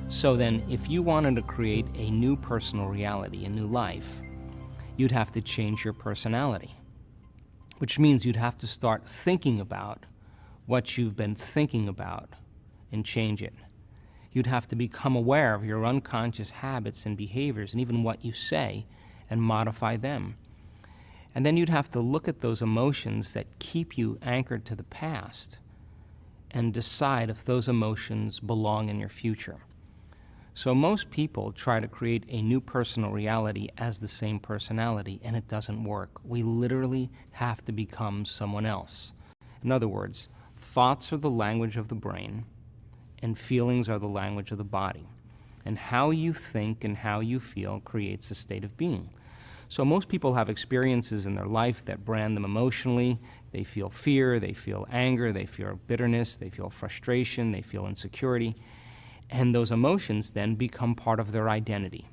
So then, if you wanted to create a new personal reality, a new life, you'd have to change your personality, which means you'd have to start thinking about what you've been thinking about and change it. You'd have to become aware of your unconscious habits and behaviors and even what you say and modify them. And then you'd have to look at those emotions that keep you anchored to the past and decide if those emotions belong in your future. So most people try to create a new personal reality as the same personality, and it doesn't work. We literally have to become someone else. In other words, thoughts are the language of the brain, and feelings are the language of the body. And how you think and how you feel creates a state of being. So most people have experiences in their life that brand them emotionally. They feel fear, they feel anger, they feel bitterness, they feel frustration, they feel insecurity. And those emotions then become part of their identity.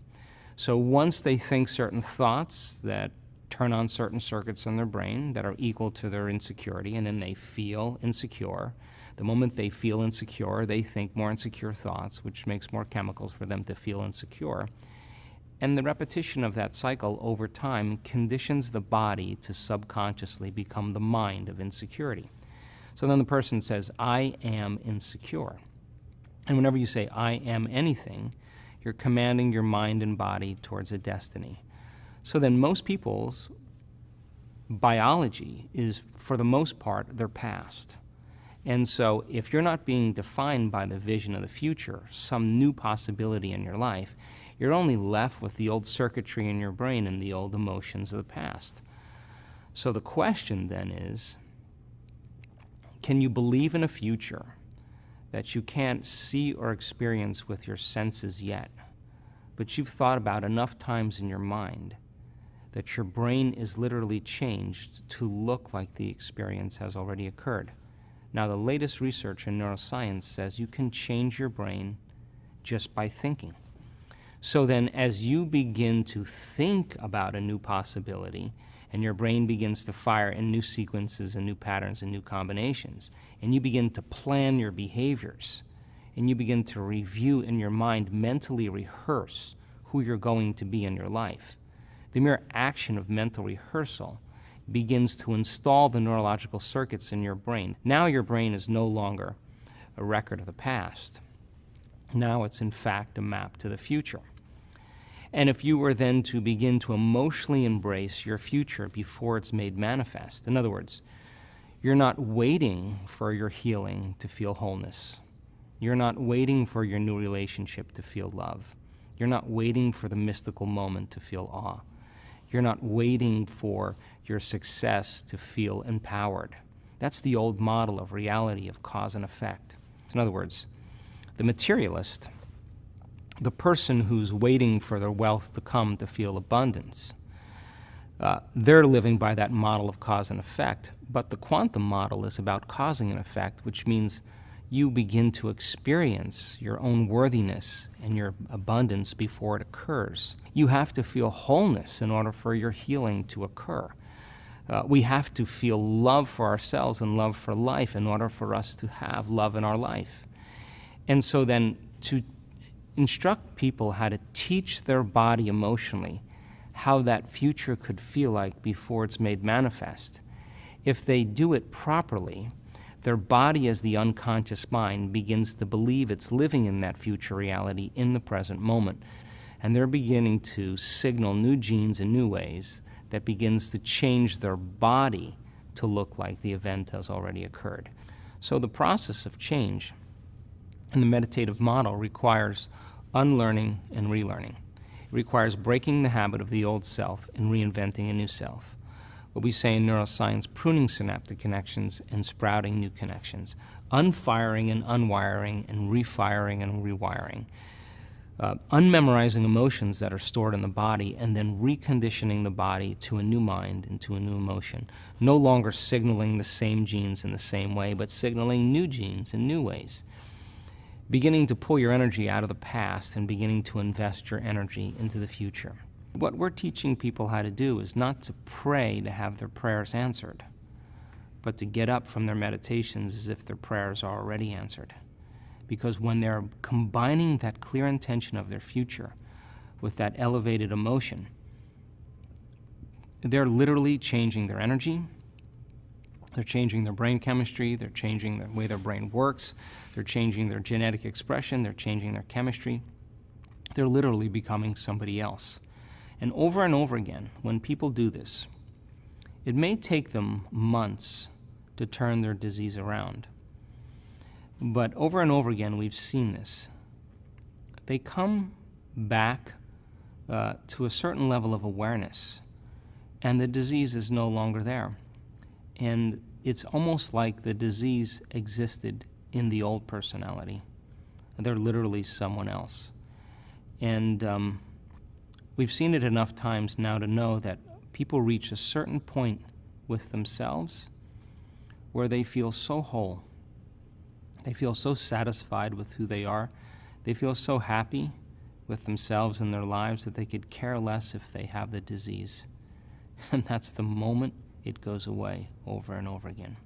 So once they think certain thoughts that turn on certain circuits in their brain that are equal to their insecurity, and then they feel insecure. The moment they feel insecure, they think more insecure thoughts, which makes more chemicals for them to feel insecure. And the repetition of that cycle over time conditions the body to subconsciously become the mind of insecurity. So then the person says, I am insecure. And whenever you say, I am anything, you're commanding your mind and body towards a destiny. So then most people's biology is, for the most part, their past. And so if you're not being defined by the vision of the future, some new possibility in your life, you're only left with the old circuitry in your brain and the old emotions of the past. So the question then is, can you believe in a future that you can't see or experience with your senses yet, but you've thought about enough times in your mind that your brain is literally changed to look like the experience has already occurred? Now, the latest research in neuroscience says you can change your brain just by thinking. So then, as you begin to think about a new possibility, and your brain begins to fire in new sequences and new patterns and new combinations, and you begin to plan your behaviors, and you begin to review in your mind, mentally rehearse who you're going to be in your life. The mere action of mental rehearsal begins to install the neurological circuits in your brain. Now your brain is no longer a record of the past. Now it's in fact a map to the future. And if you were then to begin to emotionally embrace your future before it's made manifest, in other words, you're not waiting for your healing to feel wholeness. You're not waiting for your new relationship to feel love. You're not waiting for the mystical moment to feel awe. You're not waiting for your success to feel empowered. That's the old model of reality, of cause and effect. In other words, the materialist, the person who's waiting for their wealth to come to feel abundance, they're living by that model of cause and effect. But the quantum model is about causing an effect, which means you begin to experience your own worthiness and your abundance before it occurs. You have to feel wholeness in order for your healing to occur. We have to feel love for ourselves and love for life in order for us to have love in our life. And so then to instruct people how to teach their body emotionally how that future could feel like before it's made manifest, if they do it properly, their body as the unconscious mind begins to believe it's living in that future reality in the present moment. And they're beginning to signal new genes in new ways that begins to change their body to look like the event has already occurred. So the process of change in the meditative model requires unlearning and relearning. It requires breaking the habit of the old self and reinventing a new self. What we say in neuroscience, pruning synaptic connections and sprouting new connections, unfiring and unwiring and refiring and rewiring, unmemorizing emotions that are stored in the body and then reconditioning the body to a new mind and to a new emotion, no longer signaling the same genes in the same way, but signaling new genes in new ways. Beginning to pull your energy out of the past and beginning to invest your energy into the future. What we're teaching people how to do is not to pray to have their prayers answered, but to get up from their meditations as if their prayers are already answered. Because when they're combining that clear intention of their future with that elevated emotion, they're literally changing their energy, they're changing their brain chemistry, they're changing the way their brain works, they're changing their genetic expression, they're changing their chemistry. They're literally becoming somebody else. And over again, when people do this, it may take them months to turn their disease around. But over and over again, we've seen this. They come back to a certain level of awareness, and the disease is no longer there. And it's almost like the disease existed in the old personality. They're literally someone else. And we've seen it enough times now to know that people reach a certain point with themselves where they feel so whole. They feel so satisfied with who they are. They feel so happy with themselves and their lives that they could care less if they have the disease. And that's the moment it goes away over and over again.